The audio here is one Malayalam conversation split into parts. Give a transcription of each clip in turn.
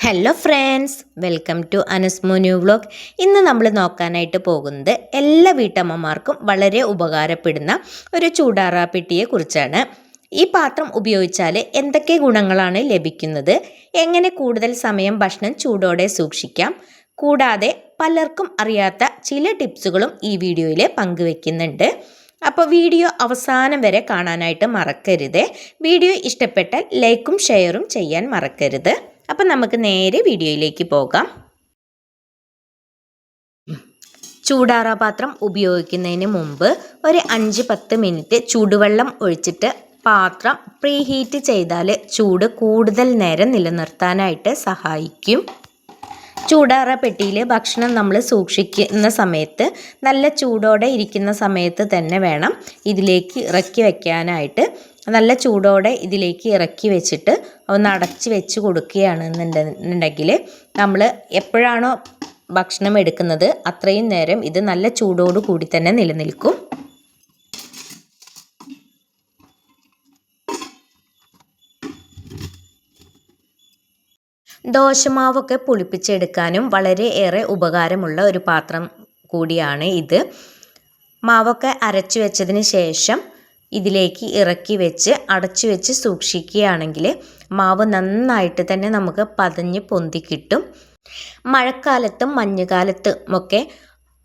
ഹലോ ഫ്രണ്ട്സ്, വെൽക്കം ടു അനസ്മോ ന്യൂ വ്ലോഗ്. ഇന്ന് നമ്മൾ നോക്കാനായിട്ട് പോകുന്നത് എല്ലാ വീട്ടമ്മമാർക്കും വളരെ ഉപകാരപ്പെടുന്ന ഒരു ചൂടാറാപ്പെട്ടിയെ കുറിച്ചാണ്. ഈ പാത്രം ഉപയോഗിച്ചാൽ എന്തൊക്കെ ഗുണങ്ങളാണ് ലഭിക്കുന്നത്, എങ്ങനെ കൂടുതൽ സമയം ഭക്ഷണം ചൂടോടെ സൂക്ഷിക്കാം, കൂടാതെ പലർക്കും അറിയാത്ത ചില ടിപ്സുകളും ഈ വീഡിയോയിൽ പങ്കുവെക്കുന്നുണ്ട്. അപ്പോൾ വീഡിയോ അവസാനം വരെ കാണാനായിട്ട് മറക്കരുത്. വീഡിയോ ഇഷ്ടപ്പെട്ടാൽ ലൈക്കും ഷെയറും ചെയ്യാൻ മറക്കരുത്. അപ്പം നമുക്ക് നേരെ വീഡിയോയിലേക്ക് പോകാം. ചൂടാറാ പാത്രം ഉപയോഗിക്കുന്നതിന് മുമ്പ് ഒരു 5-10 മിനിറ്റ് ചൂടുവെള്ളം ഒഴിച്ചിട്ട് പാത്രം പ്രീ ഹീറ്റ് ചെയ്താൽ ചൂട് കൂടുതൽ നേരം നിലനിർത്താനായിട്ട് സഹായിക്കും. ചൂടാറാ പെട്ടിയിൽ ഭക്ഷണം നമ്മൾ സൂക്ഷിക്കുന്ന സമയത്ത് നല്ല ചൂടോടെ ഇരിക്കുന്ന സമയത്ത് തന്നെ വേണം ഇതിലേക്ക് ഇറക്കി വെക്കാനായിട്ട്. നല്ല ചൂടോടെ ഇതിലേക്ക് ഇറക്കി വെച്ചിട്ട് ഒന്ന് അടച്ച് വെച്ച് കൊടുക്കുകയാണെന്നുണ്ടെങ്കിൽ നമ്മൾ എപ്പോഴാണോ ഭക്ഷണം എടുക്കുന്നത് അത്രയും നേരം ഇത് നല്ല ചൂടോടു കൂടി തന്നെ നിലനിൽക്കും. ദോശമാവൊക്കെ പുളിപ്പിച്ചെടുക്കാനും വളരെ ഏറെ ഉപകാരമുള്ള ഒരു പാത്രം കൂടിയാണ് ഇത്. മാവൊക്കെ അരച്ചു വെച്ചതിന് ശേഷം ഇതിലേക്ക് ഇറക്കി വെച്ച് അടച്ചു വെച്ച് സൂക്ഷിക്കുകയാണെങ്കിൽ മാവ് നന്നായിട്ട് തന്നെ നമുക്ക് പതഞ്ഞ് പൊന്തി കിട്ടും. മഴക്കാലത്തും മഞ്ഞുകാലത്തും ഒക്കെ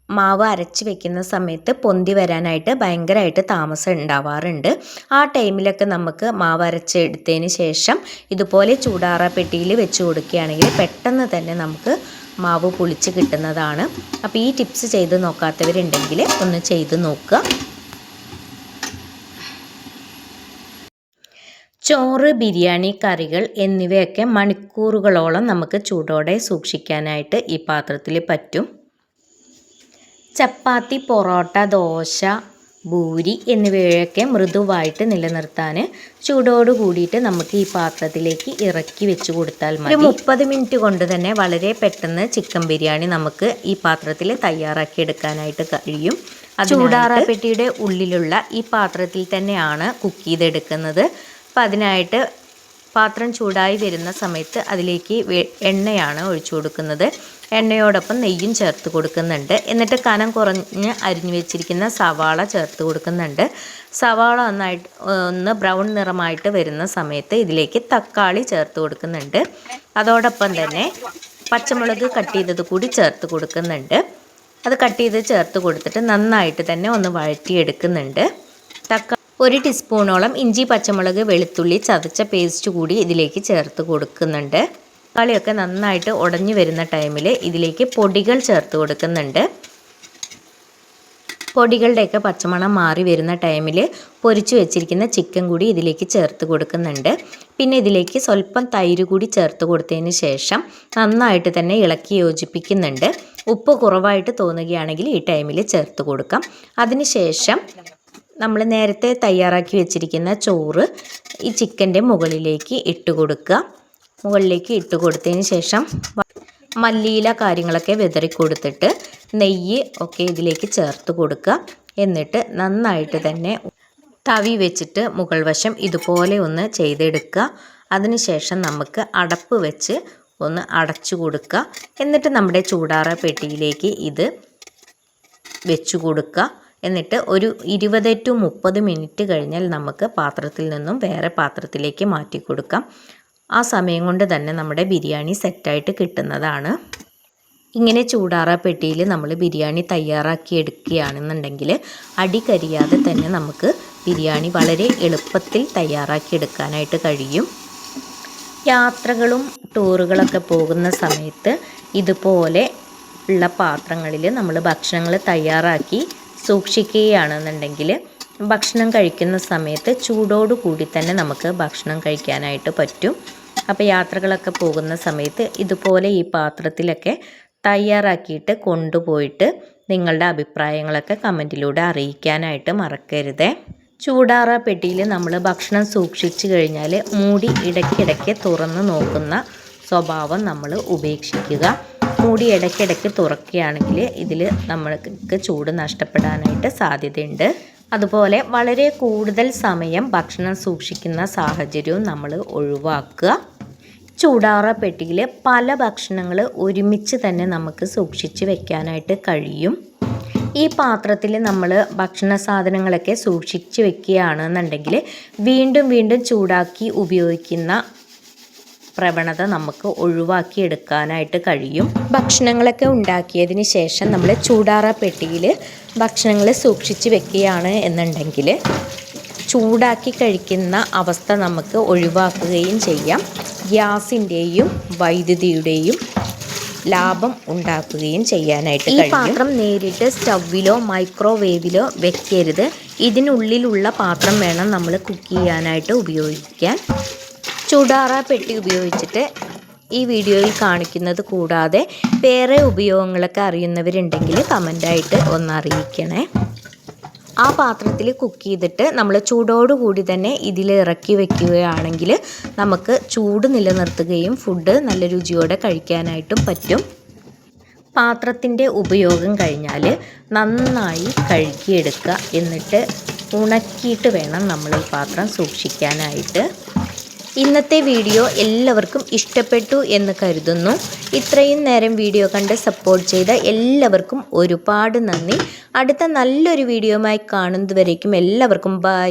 മാവ് അരച്ച് വെക്കുന്ന സമയത്ത് പൊന്തി വരാനായിട്ട് ഭയങ്കരമായിട്ട് താമസം ഉണ്ടാവാറുണ്ട്. ആ ടൈമിലൊക്കെ നമുക്ക് മാവ് അരച്ചെടുത്തതിന് ശേഷം ഇതുപോലെ ചൂടാറാ പെട്ടിയിൽ വെച്ച് കൊടുക്കുകയാണെങ്കിൽ പെട്ടെന്ന് തന്നെ നമുക്ക് മാവ് പുളിച്ച് കിട്ടുന്നതാണ്. അപ്പോൾ ഈ ടിപ്സ് ചെയ്ത് നോക്കാത്തവരുണ്ടെങ്കിൽ ഒന്ന് ചെയ്ത് നോക്കുക. ചോറ്, ബിരിയാണി, കറികൾ എന്നിവയൊക്കെ മണിക്കൂറുകളോളം നമുക്ക് ചൂടോടെ സൂക്ഷിക്കാനായിട്ട് ഈ പാത്രത്തിൽ പറ്റും. ചപ്പാത്തി, പൊറോട്ട, ദോശ, ഭൂരി എന്നിവയൊക്കെ മൃദുവായിട്ട് നിലനിർത്താൻ ചൂടോട് കൂടിയിട്ട് നമുക്ക് ഈ പാത്രത്തിലേക്ക് ഇറക്കി വെച്ച് കൊടുത്താൽ മതി. 30 മിനിറ്റ് കൊണ്ട് തന്നെ വളരെ പെട്ടെന്ന് ചിക്കൻ ബിരിയാണി നമുക്ക് ഈ പാത്രത്തിൽ തയ്യാറാക്കി എടുക്കാനായിട്ട് കഴിയും. ചൂടാറാ പെട്ടിയുടെ ഉള്ളിലുള്ള ഈ പാത്രത്തിൽ തന്നെയാണ് കുക്ക് ചെയ്തെടുക്കുന്നത്. അപ്പം അതിനായിട്ട് പാത്രം ചൂടായി വരുന്ന സമയത്ത് അതിലേക്ക് എണ്ണയാണ് ഒഴിച്ചു കൊടുക്കുന്നത്. എണ്ണയോടൊപ്പം നെയ്യും ചേർത്ത് കൊടുക്കുന്നുണ്ട്. എന്നിട്ട് കനം കുറഞ്ഞ് അരിഞ്ഞു വെച്ചിരിക്കുന്ന സവാള ചേർത്ത് കൊടുക്കുന്നുണ്ട്. സവാള ഒന്ന് ബ്രൗൺ നിറമായിട്ട് വരുന്ന സമയത്ത് ഇതിലേക്ക് തക്കാളി ചേർത്ത് കൊടുക്കുന്നുണ്ട്. അതോടൊപ്പം തന്നെ പച്ചമുളക് കട്ട് ചെയ്തത് കൂടി ചേർത്ത് കൊടുക്കുന്നുണ്ട്. അത് കട്ട് ചെയ്ത് ചേർത്ത് കൊടുത്തിട്ട് നന്നായിട്ട് തന്നെ ഒന്ന് വഴറ്റിയെടുക്കുന്നുണ്ട്. ഒരു ടീസ്പൂണോളം ഇഞ്ചി, പച്ചമുളക്, വെളുത്തുള്ളി ചതച്ച പേസ്റ്റ് കൂടി ഇതിലേക്ക് ചേർത്ത് കൊടുക്കുന്നുണ്ട്. തക്കാളിയൊക്കെ നന്നായിട്ട് ഉടഞ്ഞു വരുന്ന ടൈമിൽ ഇതിലേക്ക് പൊടികൾ ചേർത്ത് കൊടുക്കുന്നുണ്ട്. പൊടികളുടെയൊക്കെ പച്ചമണം മാറി വരുന്ന ടൈമിൽ പൊരിച്ചു വെച്ചിരിക്കുന്ന ചിക്കൻ കൂടി ഇതിലേക്ക് ചേർത്ത് കൊടുക്കുന്നുണ്ട്. പിന്നെ ഇതിലേക്ക് സ്വല്പം തൈര് കൂടി ചേർത്ത് കൊടുത്തതിന് ശേഷം നന്നായിട്ട് തന്നെ ഇളക്കി യോജിപ്പിക്കുന്നുണ്ട്. ഉപ്പ് കുറവായിട്ട് തോന്നുകയാണെങ്കിൽ ഈ ടൈമിൽ ചേർത്ത് കൊടുക്കാം. അതിനുശേഷം നമ്മൾ നേരത്തെ തയ്യാറാക്കി വെച്ചിരിക്കുന്ന ചോറ് ഈ ചിക്കൻ്റെ മുകളിലേക്ക് ഇട്ട് കൊടുക്കുക. മുകളിലേക്ക് ഇട്ട് കൊടുത്തതിന് ശേഷം മല്ലിയില കാര്യങ്ങളൊക്കെ വിതറി കൊടുത്തിട്ട് നെയ്യ് ഒക്കെ ഇതിലേക്ക് ചേർത്ത് കൊടുക്കുക. എന്നിട്ട് നന്നായിട്ട് തന്നെ തവി വെച്ചിട്ട് മുകൾ വശം ഇതുപോലെ ഒന്ന് ചെയ്തെടുക്കുക. അതിനുശേഷം നമുക്ക് അടപ്പ് വെച്ച് ഒന്ന് അടച്ചു കൊടുക്കുക. എന്നിട്ട് നമ്മുടെ ചൂടാറാ പെട്ടിയിലേക്ക് ഇത് വെച്ചു കൊടുക്കുക. എന്നിട്ട് ഒരു 20 to 30 മിനിറ്റ് കഴിഞ്ഞാൽ നമുക്ക് പാത്രത്തിൽ നിന്നും വേറെ പാത്രത്തിലേക്ക് മാറ്റി കൊടുക്കാം. ആ സമയം കൊണ്ട് തന്നെ നമ്മുടെ ബിരിയാണി സെറ്റായിട്ട് കിട്ടുന്നതാണ്. ഇങ്ങനെ ചൂടാറാ പെട്ടിയിൽ നമ്മൾ ബിരിയാണി തയ്യാറാക്കി എടുക്കുകയാണെന്നുണ്ടെങ്കിൽ അടി കരിയാതെ തന്നെ നമുക്ക് ബിരിയാണി വളരെ എളുപ്പത്തിൽ തയ്യാറാക്കി എടുക്കാനായിട്ട് കഴിയും. യാത്രകളും ടൂറുകളൊക്കെ പോകുന്ന സമയത്ത് ഇതുപോലെ ഉള്ള പാത്രങ്ങളിൽ നമ്മൾ ഭക്ഷണങ്ങൾ തയ്യാറാക്കി സൂക്ഷിക്കുകയാണെന്നുണ്ടെങ്കിൽ ഭക്ഷണം കഴിക്കുന്ന സമയത്ത് ചൂടോടു കൂടി തന്നെ നമുക്ക് ഭക്ഷണം കഴിക്കാനായിട്ട് പറ്റും. അപ്പോൾ യാത്രകളൊക്കെ പോകുന്ന സമയത്ത് ഇതുപോലെ ഈ പാത്രത്തിലൊക്കെ തയ്യാറാക്കിയിട്ട് കൊണ്ടുപോയിട്ട് നിങ്ങളുടെ അഭിപ്രായങ്ങളൊക്കെ കമൻറ്റിലൂടെ അറിയിക്കാനായിട്ട് മറക്കരുത്. ചൂടാറാ പെട്ടിയിൽ നമ്മൾ ഭക്ഷണം സൂക്ഷിച്ചു കഴിഞ്ഞാൽ മൂടി ഇടയ്ക്കിടയ്ക്ക് തുറന്ന് നോക്കുന്ന സ്വഭാവം നമ്മൾ ഉപേക്ഷിക്കുക. മൂടി ഇടയ്ക്കിടയ്ക്ക് തുറക്കുകയാണെങ്കിൽ ഇതിൽ നമ്മൾക്ക് ചൂട് നഷ്ടപ്പെടാനായിട്ട് സാധ്യതയുണ്ട്. അതുപോലെ വളരെ കൂടുതൽ സമയം ഭക്ഷണം സൂക്ഷിക്കുന്ന സാഹചര്യവും നമ്മൾ ഒഴിവാക്കുക. ചൂടാറ പെട്ടിയിൽ പല ഭക്ഷണങ്ങൾ ഒരുമിച്ച് തന്നെ നമുക്ക് സൂക്ഷിച്ച് വെക്കാനായിട്ട് കഴിയും. ഈ പാത്രത്തിൽ നമ്മൾ ഭക്ഷണ സാധനങ്ങളൊക്കെ സൂക്ഷിച്ച് വെക്കുകയാണെന്നുണ്ടെങ്കിൽ വീണ്ടും വീണ്ടും ചൂടാക്കി ഉപയോഗിക്കുന്ന പ്രവണത നമുക്ക് ഒഴിവാക്കിയെടുക്കാനായിട്ട് കഴിയും. ഭക്ഷണങ്ങളൊക്കെ ഉണ്ടാക്കിയതിന് ശേഷം നമ്മൾ ചൂടാറ പെട്ടിയിൽ ഭക്ഷണങ്ങൾ സൂക്ഷിച്ച് വെക്കുകയാണ് എന്നുണ്ടെങ്കിൽ ചൂടാക്കി കഴിക്കുന്ന അവസ്ഥ നമുക്ക് ഒഴിവാക്കുകയും ചെയ്യാം. ഗ്യാസിൻ്റെയും വൈദ്യുതിയുടെയും ലാഭം ഉണ്ടാക്കുകയും ചെയ്യാനായിട്ട് കഴിയും. ഈ പാത്രം നേരിട്ട് സ്റ്റൗവിലോ മൈക്രോവേവിലോ വെക്കരുത്. ഇതിനുള്ളിലുള്ള പാത്രം വേണം നമ്മൾ കുക്ക് ചെയ്യാനായിട്ട് ഉപയോഗിക്കാൻ. ചൂടാറ പെട്ടി ഉപയോഗിച്ചിട്ട് ഈ വീഡിയോയിൽ കാണിക്കുന്നത് കൂടാതെ വേറെ ഉപയോഗങ്ങളൊക്കെ അറിയുന്നവരുണ്ടെങ്കിൽ കമൻ്റായിട്ട് ഒന്ന് അറിയിക്കണേ. ആ പാത്രത്തിൽ കുക്ക് ചെയ്തിട്ട് നമ്മൾ ചൂടോടുകൂടി തന്നെ ഇതിൽ ഇറക്കി വെക്കുകയാണെങ്കിൽ നമുക്ക് ചൂട് നിലനിർത്തുകയും ഫുഡ് നല്ല രുചിയോടെ കഴിക്കാനായിട്ടും പറ്റും. പാത്രത്തിൻ്റെ ഉപയോഗം കഴിഞ്ഞാൽ നന്നായി കഴുകിയെടുക്കുക. എന്നിട്ട് ഉണക്കിയിട്ട് വേണം നമ്മൾ ഈ പാത്രം സൂക്ഷിക്കാനായിട്ട്. ഇന്നത്തെ വീഡിയോ എല്ലാവർക്കും ഇഷ്ടപ്പെട്ടു എന്ന് കരുതുന്നു. ഇത്രയും നേരം വീഡിയോ കണ്ട് സപ്പോർട്ട് ചെയ്ത എല്ലാവർക്കും ഒരുപാട് നന്ദി. അടുത്ത നല്ലൊരു വീഡിയോയുമായി കാണുന്നതുവരേക്കും എല്ലാവർക്കും ബൈ.